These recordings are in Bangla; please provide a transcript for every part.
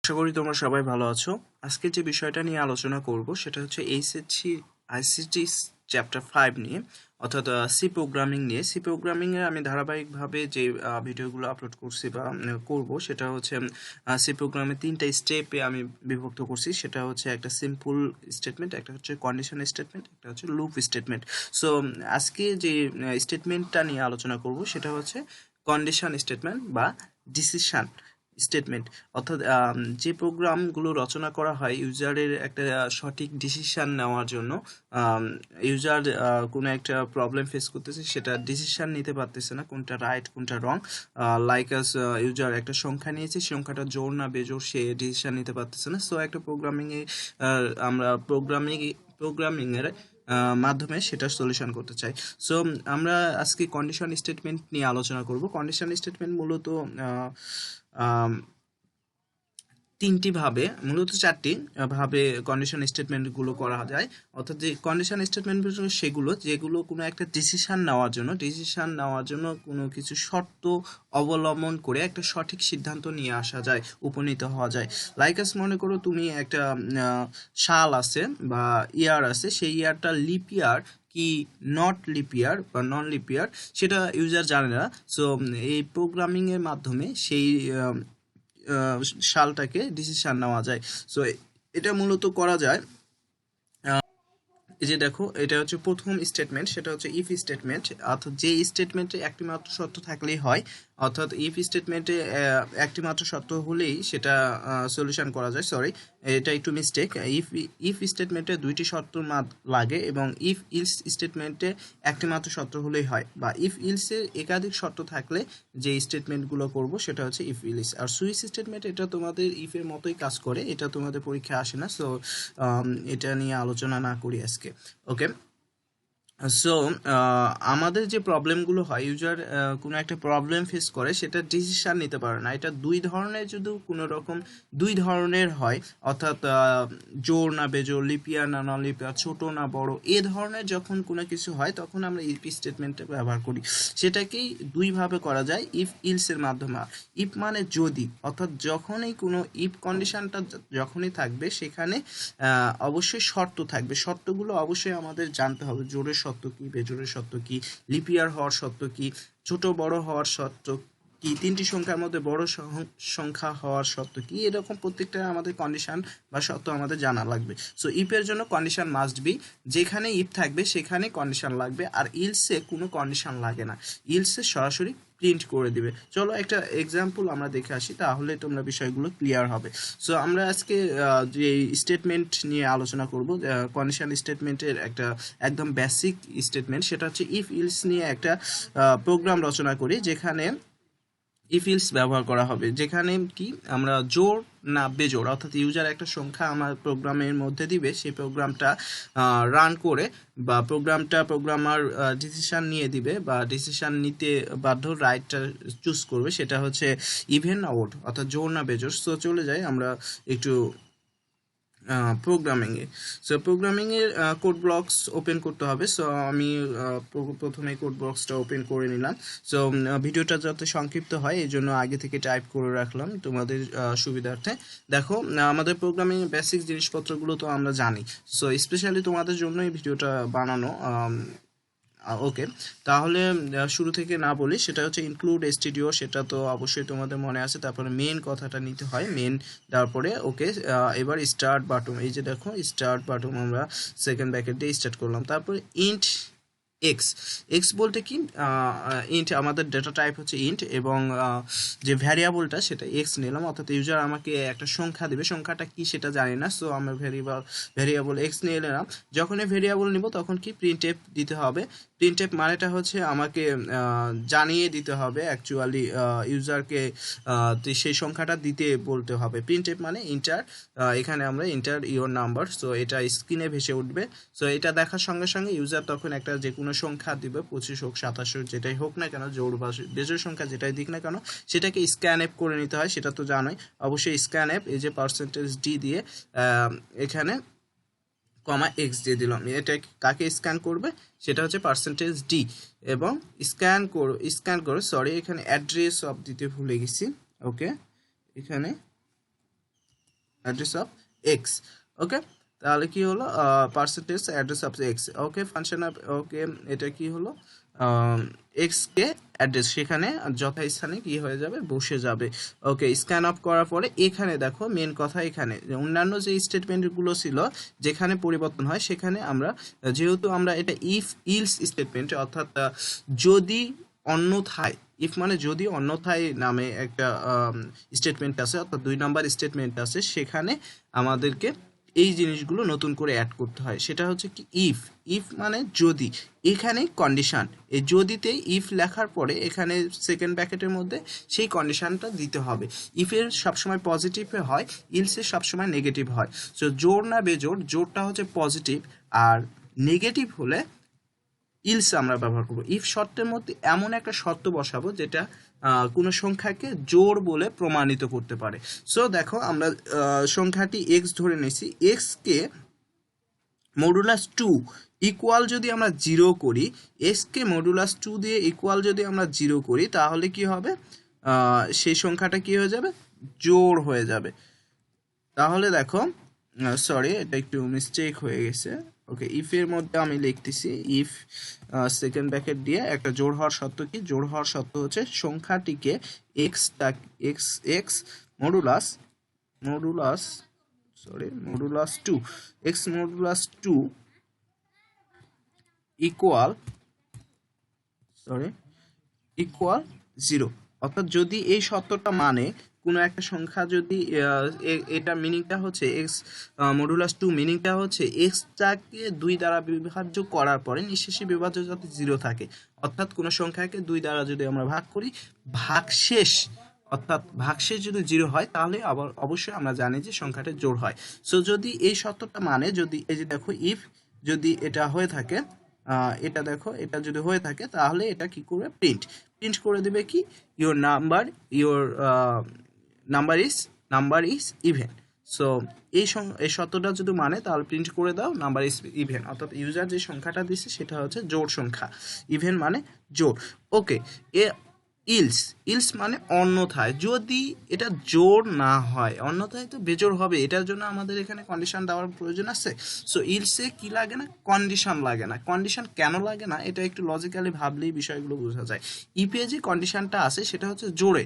আশা করি তোমরা সবাই ভালো আছো। আজকে যে বিষয়টা নিয়ে আলোচনা করব সেটা হচ্ছে এইচএসসি আইসিটি চ্যাপ্টার 5 নিয়ে, অর্থাৎ সি প্রোগ্রামিং নিয়ে। সি প্রোগ্রামিং এর আমি ধারাবাহিকভাবে যে ভিডিওগুলো আপলোড করছি বা করব সেটা হচ্ছে সি প্রোগ্রামের 3টা স্টেপে আমি বিভক্ত করছি। সেটা হচ্ছে একটা সিম্পল স্টেটমেন্ট, একটা হচ্ছে কন্ডিশন স্টেটমেন্ট, একটা হচ্ছে লুপ স্টেটমেন্ট। সো আজকে যে স্টেটমেন্টটা নিয়ে আলোচনা করব সেটা হচ্ছে কন্ডিশন স্টেটমেন্ট বা ডিসিশন স্টেটমেন্ট। অর্থাৎ যে প্রোগ্রামগুলো রচনা করা হয় ইউজারের একটা সঠিক ডিসিশন নেওয়ার জন্য। ইউজার কোনো একটা প্রবলেম ফেস করতেছে, সেটা ডিসিশন নিতে পারতেছে না কোনটা রাইট কোনটা রং। লাইক আস ইউজার একটা সংখ্যা নিয়েছে, সংখ্যাটা জোড় না বেজোড় সে ডিসিশন নিতে পারতেছে না। সো একটা আমরা প্রোগ্রামিংয়ের মাধ্যমে সেটা সলিউশন করতে চাই। সো আমরা আজকে কন্ডিশন স্টেটমেন্ট নিয়ে আলোচনা করব। কন্ডিশন স্টেটমেন্ট মূলত চারটি ভাবে কন্ডিশন স্টেটমেন্টগুলো করা যায়। অর্থাৎ যে কন্ডিশন স্টেটমেন্ট সেগুলো যেগুলো কোনো একটা ডিসিশন নেওয়ার জন্য কোনো কিছু শর্ত অবলম্বন করে একটা সঠিক সিদ্ধান্ত নিয়ে আসা যায়, উপনীত হওয়া যায়। লাইকাস মনে করো তুমি একটা সাল আছে বা ইয়ার আছে, সেই ইয়ারটা লিপ ইয়ার কি নট লিপ ইয়ার বা নন লিপ ইয়ার সেটা ইউজার জানে না। সো এই প্রোগ্রামিং এর মাধ্যমে সেই সালটাকে ডিসিশন নেওয়া যায়। সো এটা মূলত করা যায়। এই যে দেখো, এটা হচ্ছে প্রথম স্টেটমেন্ট, সেটা হচ্ছে ইফ স্টেটমেন্ট। অর্থাৎ যে স্টেটমেন্টে একটি মাত্র শর্ত থাকলেই হয়, অর্থাৎ ইফ স্টেটমেন্টে একটি মাত্র শর্ত হলেই সেটা সলিউশন করা যায়। সরি, এটা একটু মিস্টেক। ইফ স্টেটমেন্টে দুইটি শর্ত লাগে এবং ইফ ইলস স্টেটমেন্টে একটি মাত্র শর্ত হলেই হয়, বা ইফ ইলসের একাধিক শর্ত থাকলে যে স্টেটমেন্টগুলো করব সেটা হচ্ছে ইফ ইলস। আর সুইচ স্টেটমেন্ট এটা তোমাদের ইফের মতোই কাজ করে, এটা তোমাদের পরীক্ষায় আসে না। সো এটা নিয়ে আলোচনা না করি আজকে। ওকে, সো আমাদের যে প্রবলেমগুলো হয়, ইউজার কোনো একটা প্রবলেম ফেস করে, সেটা ডিসিশন নিতে পারে না। এটা দুই ধরনের, যদি কোনো রকম দুই ধরনের হয়, অর্থাৎ জোড় না বেজোড়, লিপিয়ার না নন লিপিয়ার, ছোট না বড়, এ ধরনের যখন কোনো কিছু হয় তখন আমরা ইফ স্টেটমেন্টটা ব্যবহার করি। সেটাকেই দুইভাবে করা যায়, ইফ ইলসের মাধ্যমে। ইফ মানে যদি, অর্থাৎ যখনই কোনো ইফ কন্ডিশনটা যখনই থাকবে সেখানে অবশ্যই শর্ত থাকবে। শর্তগুলো অবশ্যই আমাদের জানতে হবে, জোড়ের শর্ত কি, বেজোড়ের শর্ত কি, লিপিয়ার হওয়ার শর্ত কি, ছোট বড় হওয়ার শর্ত কি, তিনটি সংখ্যার মধ্যে বড় সংখ্যা হওয়ার শর্ত কি, এরকম প্রত্যেকটা আমাদের কন্ডিশন বা শর্ত আমাদের জানা লাগবে। সো ইফের জন্য কন্ডিশন মাস্ট বি, যেখানে ইফ থাকবে সেখানে কন্ডিশন লাগবে। আর ইলসে কোনো কন্ডিশন লাগে না, ইলসে সরাসরি প্রিন্ট করে দিবে। চলো একটা এক্সাম্পল আমরা দেখে আসি, তাহলে তোমরা বিষয়গুলো ক্লিয়ার হবে। সো আমরা আজকে যে স্টেটমেন্ট নিয়ে আলোচনা করব, কন্ডিশন স্টেটমেন্টের একটা একদম বেসিক স্টেটমেন্ট, সেটা হচ্ছে ইফ ইলস নিয়ে একটা প্রোগ্রাম রচনা করি, যেখানে ইফ ইলস ব্যবহার করা হবে, যেখানে কি আমরা জোড় না বেজোড়, অর্থাৎ ইউজার একটা সংখ্যা আমার প্রোগ্রামের মধ্যে দিবে, সেই প্রোগ্রামটা রান করে বা প্রোগ্রামার ডিসিশন নিয়ে দিবে বা ডিসিশন নিতে বাধ্য, রাইটটা চুজ করবে, সেটা হচ্ছে ইভেন না ওড, অর্থাৎ জোড় না বেজোড়। সো চলে যাই আমরা একটু প্রোগ্রামিংয়ে। সো প্রোগ্রামিংয়ের কোড ব্লকস ওপেন করতে হবে। সো আমি প্রথমে কোড ব্লকসটা ওপেন করে নিলাম। সো ভিডিওটা যাতে সংক্ষিপ্ত হয় এই জন্য আগে থেকে টাইপ করে রাখলাম তোমাদের সুবিধার্থে। দেখো, আমাদের প্রোগ্রামিং বেসিক জিনিসপত্রগুলো তো আমরা জানি, সো স্পেশালি তোমাদের জন্য এই ভিডিওটা বানানো। ওকে, তাহলে শুরু থেকে না বলি, সেটা হচ্ছে ইনক্লুড স্টুডিও, সেটা তো অবশ্যই তোমাদের মনে আছে। তারপরে মেন কথাটা নিতে হয়, মেন তারপরে ওকে। এবার স্টার্ট বাটন, এই যে দেখো স্টার্ট বাটন আমরা সেকেন্ড ব্র্যাকেট দিয়ে স্টার্ট করলাম। তারপরে ইন্ট এক্স, এক্স বলতে কি, ইন্ট আমাদের ডেটা টাইপ হচ্ছে ইন্ট, এবং যে ভ্যারিয়েবলটা সেটা এক্স নিলাম। অর্থাৎ ইউজার আমাকে একটা সংখ্যা দেবে, সংখ্যাটা কি সেটা জানি না, সো আমরা ভ্যারিয়েবল এক্স নিয়ে নিলাম। যখনই ভ্যারিয়েবল নিব তখন কি প্রিন্ট এফ দিতে হবে। প্রিন্ট এফ মানেটা হচ্ছে আমাকে জানিয়ে দিতে হবে, অ্যাকচুয়ালি ইউজারকে সেই সংখ্যাটা দিতে বলতে হবে। প্রিন্ট এফ মানে ইন্টার, এখানে আমরা ইন্টার ইওর নাম্বার, সো এটা স্ক্রিনে ভেসে উঠবে। সো এটা দেখার সঙ্গে সঙ্গে ইউজার তখন একটা যে কোনো সংখ্যা দিবে, 25 হোক 27 হোক, যেটাই হোক না কেন, জোড় বা বেজোড় সংখ্যা যেটাই দিক না কেন, সেটাকে স্ক্যান অ্যাপ করে নিতে হয়, সেটা তো জানোই। অবশ্যই স্ক্যান অ্যাপ, এই যে % ডি দিয়ে এখানে কমা এক্স দিয়ে দিলাম। এটা কাকে স্ক্যান করবে, সেটা হচ্ছে % ডি, এবং স্ক্যান করো সরি, এখানে অ্যাড্রেস অফ দিতে ভুলে গেছি। ওকে, এখানে অ্যাড্রেস অফ এক্স। ওকে, তাহলে কি হলো percentage address of X. Okay, function of, okay এটা কি হলো এক্স কে অ্যাড্রেস সেখানে যথাস্থানে কি হয়ে যাবে, বসে যাবে। ওকে, স্ক্যান অফ করার পরে এখানে দেখো মেন কথা, এখানে অন্যান্য যে স্টেটমেন্টগুলো ছিল যেখানে পরিবর্তন হয় সেখানে আমরা যেহেতু আমরা এটা ইফ ইলস স্টেটমেন্ট, অর্থাৎ যদি অন্যথায়, ইফ মানে যদি অন্যথায় নামে একটা স্টেটমেন্ট আছে, অর্থাৎ 2 নাম্বার স্টেটমেন্ট আছে, সেখানে আমাদেরকে এই জিনিসগুলো নতুন করে অ্যাড করতে হয়। সেটা হচ্ছে কি ইফ, ইফ মানে যদি, এখানে কন্ডিশন, এই যদিতে ইফ লেখার পরে এখানে সেকেন্ড ব্র্যাকেটের মধ্যে সেই কন্ডিশনটা দিতে হবে। ইফের সবসময় পজিটিভ হয়, ইলসের সবসময় নেগেটিভ হয়। সো জোর না বেজোর, জোরটা হচ্ছে পজিটিভ আর নেগেটিভ হলে ইলস আমরা ব্যবহার করব। ইফ শর্তের মধ্যে এমন একটা শর্ত বসাবো যেটা কোনো সংখ্যাকে জোর বলে প্রমাণিত করতে পারে। সো দেখো আমরা সংখ্যাটি এক্স ধরে নিয়েছি, এক্স কে মডুলাস 2 ইকুয়াল যদি আমরা 0 করি, এক্স কে মডুলাস 2 দিয়ে ইকুয়াল যদি আমরা 0 করি, তাহলে কি হবে, সেই সংখ্যাটা কি হয়ে যাবে, জোর হয়ে যাবে। তাহলে দেখো, সরি এটা একটু মিস্টেক হয়ে গেছে। ওকে, ইফ এর মধ্যে আমি লিখতেছি ইফ সেকেন্ড ব্র্যাকেট দিয়ে একটা জোড় হওয়ার শর্ত কি, জোড় হওয়ার শর্ত হচ্ছে সংখ্যাটিকে X X X modulus modulus modulus 2, X modulus 2 equal equal 0। অর্থাৎ যদি এই শর্তটা মানে কোনো একটা সংখ্যা যদি এটা মিনিংটা হচ্ছে এক্স মডুলাস 2 মিনিংটা হচ্ছে এক্সটাকে 2 দ্বারা বিভাজ্য করার পরে নিঃশেষে বিভাজ্য যাতে 0 থাকে, অর্থাৎ কোনো সংখ্যাকে 2 দ্বারা যদি আমরা ভাগ করি, ভাগশেষ অর্থাৎ ভাগশেষ যদি 0 হয়, তাহলে আবার অবশ্যই আমরা জানি যে সংখ্যাটা জোড় হয়। সো যদি এই শর্তটা মানে, যদি এই যে দেখো ইফ যদি এটা হয়ে থাকে, এটা দেখো এটা যদি হয়ে থাকে, তাহলে এটা কি করবে, প্রিন্ট করে দিবে কি, your number is even. So এই শর্তটা যদি মানে, তাহলে প্রিন্ট করে দাও নাম্বার ইজ ইভেন, অর্থাৎ ইউজার যে সংখ্যাটা দিচ্ছে সেটা হচ্ছে জোড় সংখ্যা, ইভেন মানে জোড়। ওকে, এ ইলস মানে অন্যথায়, যদি এটা জোড় না হয়, অন্যথায় তো বেজোড় হবে, এটার জন্য আমাদের এখানে কন্ডিশন দেওয়ার প্রয়োজন আছে। সো ইলসে কি লাগে না, কন্ডিশন লাগে না। কন্ডিশন কেন লাগে না, এটা একটু লজিক্যালি ভাবলেই বিষয়গুলো বোঝা যায়। ইফে যে কন্ডিশনটা আছে সেটা হচ্ছে জোড়ে,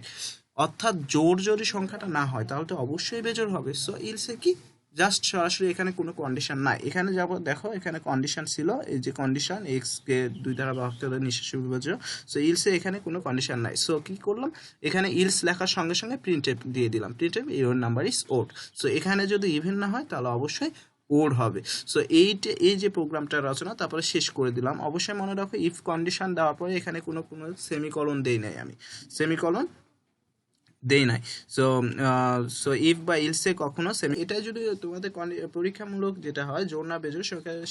অর্থাৎ জোড় যদি সংখ্যাটা না হয় তাহলে তো অবশ্যই বেজোড় হবে। সো ইলসে কি, জাস্ট সরাসরি এখানে কোনো কন্ডিশন নাই। এখানে যাবো, দেখো এখানে কন্ডিশন ছিল, এই যে কন্ডিশন এক্স কে 2 দ্বারা ভাগ করলে নিঃশেষে বিভাজ্য। সো ইলসে এখানে কোনো কন্ডিশন নাই। সো কি করলাম, এখানে ইলস লেখার সঙ্গে সঙ্গে প্রিন্টএফ দিয়ে দিলাম, printf your number is odd. So এখানে যদি ইভেন না হয় তাহলে অবশ্যই ওড হবে। সো এই যে প্রোগ্রামটা রচনা তারপরে শেষ করে দিলাম। অবশ্যই মনে রাখো ইফ কন্ডিশন দেওয়ার পরে এখানে কোনো সেমিকলন দেই নাই, আমি সেমিকলন দেই নাই। সো ইফ বা ইলসে কখনো সেমি, এটা যদি তোমাদের পরীক্ষামূলক যেটা হয় জোর না বেজোর,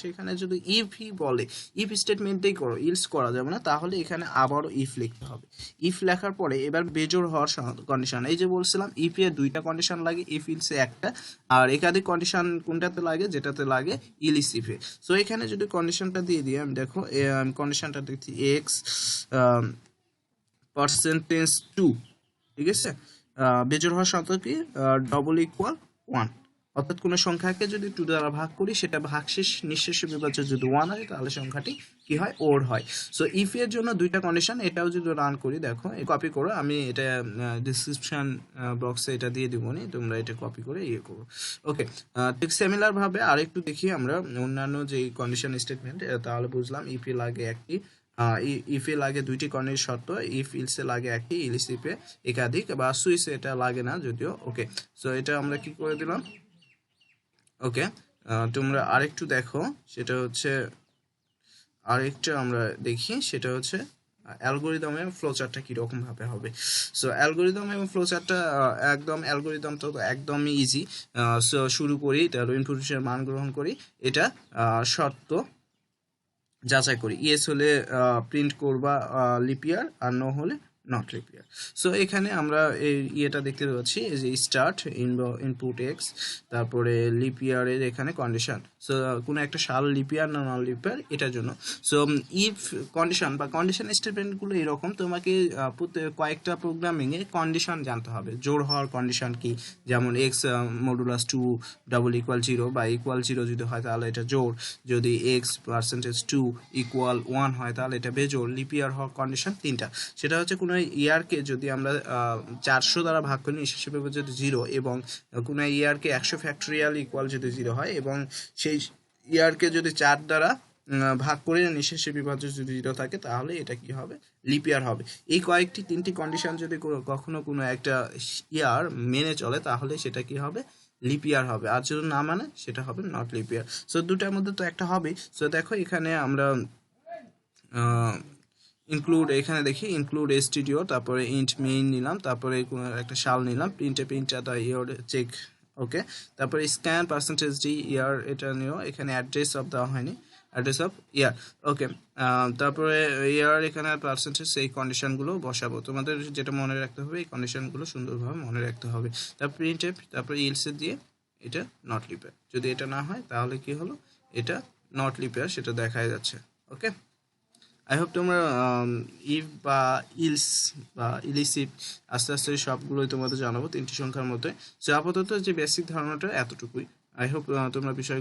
সেখানে যদি ইফই বলে, ইফ স্টেটমেন্টেই করো, ইলস করা যাবে না, তাহলে এখানে আবারও ইফ লিখতে হবে। ইফ লেখার পরে এবার বেজোর হওয়ার কন্ডিশন, এই যে বলছিলাম ইফ এ 2টা কন্ডিশন লাগে, ইফ ইলসে একটা, আর একাধিক কন্ডিশন কোনটাতে লাগে, যেটাতে লাগে ইলিস ইফে। সো এখানে যদি কন্ডিশনটা দিয়ে দিই, আমি দেখো কন্ডিশনটা দেখছি এক্স পার্সেন্টেজ 2, ঠিক আছে, বেজোড় হওয়ার শর্ত কি, ডবল ইকুয়াল 1, অর্থাৎ কোনো সংখ্যাকে যদি 2 দ্বারা ভাগ করি, সেটা ভাগশেষ নিঃশেষে বিভাজ্য যদি 1 হয়, তাহলে সংখ্যাটি কি হয়, ওড হয়। সো ইফ এর জন্য 2টা কন্ডিশন, এটাও যদি রান করি, দেখো কপি করো, আমি এটা ডিসক্রিপশন বক্সে এটা দিয়ে দিব, নি তোমরা এটা কপি করে ইয়ে করো। ওকে, ঠিক সিমিলার ভাবে আরেকটু দেখি আমরা অন্যান্য যে কন্ডিশন স্টেটমেন্ট, তাহলে বুঝলাম ইফ এ লাগে একটি, ইফে লাগে 2টি কর্ণের শর্ত, ইফ ইলসে লাগে একটি, ইলিস ইফে একাধিক, বা সুইসে এটা লাগে না যদিও। ওকে, সো এটা আমরা কি করে দিলাম। ওকে, তোমরা আরেকটু দেখো, সেটা হচ্ছে আরেকটা আমরা দেখি, সেটা হচ্ছে অ্যালগোরিদম এবং ফ্লোচার্টটা কীরকম ভাবে হবে। সো অ্যালগোরিদম এবং ফ্লোচার্টটা একদম, অ্যালগোরিদম তো একদমই ইজি। সো শুরু করি, তার ইনপুটের মান গ্রহণ করি, এটা শর্ত যাচাই করি, ইয়েস হলে প্রিন্ট করবা লিপিয়ার, আর নো হলে নট লিপ ইয়ার। সো এখানে আমরা এই ইয়েটা দেখতে পাচ্ছি, এই যে স্টার্ট ইনপুট এক্স, তারপরে লিপ ইয়ারের এখানে কন্ডিশন। সো কোনো একটা সাল লিপ ইয়ার না নন লিপ ইয়ার এটার জন্য। সো ইফ কন্ডিশন বা কন্ডিশন স্টেটমেন্টগুলো এরকম, তোমাকে কয়েকটা প্রোগ্রামিংয়ে কন্ডিশন জানতে হবে। জোড় হওয়ার কন্ডিশন কি, যেমন এক্স মডুলাস 2 ডাবল ইকুয়াল 0 বা ইকুয়াল 0 যদি হয় তাহলে এটা জোড়, যদি এক্স পার্সেন্টেজ 2 ইকুয়াল 1 হয় তাহলে এটা বেজোড়। লিপ ইয়ার হওয়ার কন্ডিশন তিনটা। সেটা হচ্ছে কোনো ইয়ারকে যদি আমরা 400 দ্বারা ভাগ করি নিঃশেষে বিভাজ্য যদি 0, এবং কোনো ইয়ারকে 100 ফ্যাক্টোরিয়াল ইকুয়াল যদি 0 হয়, এবং সেই ইয়ারকে যদি 4 দ্বারা ভাগ করে নিঃশেষে বিভাজ্য যদি 0 থাকে, তাহলে এটা কি হবে, লিপ ইয়ার হবে। এই কয়েকটি তিনটি কন্ডিশন যদি কখনো কোনো একটা ইয়ার মেনে চলে তাহলে সেটা কি হবে, লিপ ইয়ার হবে। আর যদি না মানে সেটা হবে নট লিপ ইয়ার। সো দুটার মধ্যে তো একটা হবে। সো দেখো এখানে আমরা ইনক্লুড, এখানে দেখি ইনক্লুড স্টুডিও, তারপরে ইন্ট মেইন নিলাম, তারপরে কোনো একটা শাল নিলাম, প্রিন্ট দ্য ইয়ার চেক, ওকে। তারপরে স্ক্যান পার্সেন্টেজ ডি ইয়ার, এটা নিও। এখানে অ্যাড্রেস অফ দেওয়া হয়নি, অ্যাড্রেস অফ ইয়ার, ওকে। তারপরে ইয়ার এখানে পার্সেন্টেজ, এই কন্ডিশনগুলো বসাবো। তোমাদের যেটা মনে রাখতে হবে, এই কন্ডিশনগুলো সুন্দরভাবে মনে রাখতে হবে। তারপর প্রিন্ট এফ, তারপরে ইলসে দিয়ে এটা নট লিপ ইয়ার। যদি এটা না হয় তাহলে কি হলো, এটা নট লিপ ইয়ার, সেটা দেখাই যাচ্ছে, ওকে। আই হোপ তোমরা ইফ বা ইলস বা ইলিসিভ আস্তে আস্তে সবগুলোই তোমাদের জানাবো 3টি সংখ্যার মধ্যে। সো আপাতত যে বেসিক ধারণাটা এতটুকুই। আই হোপ তোমরা বিষয়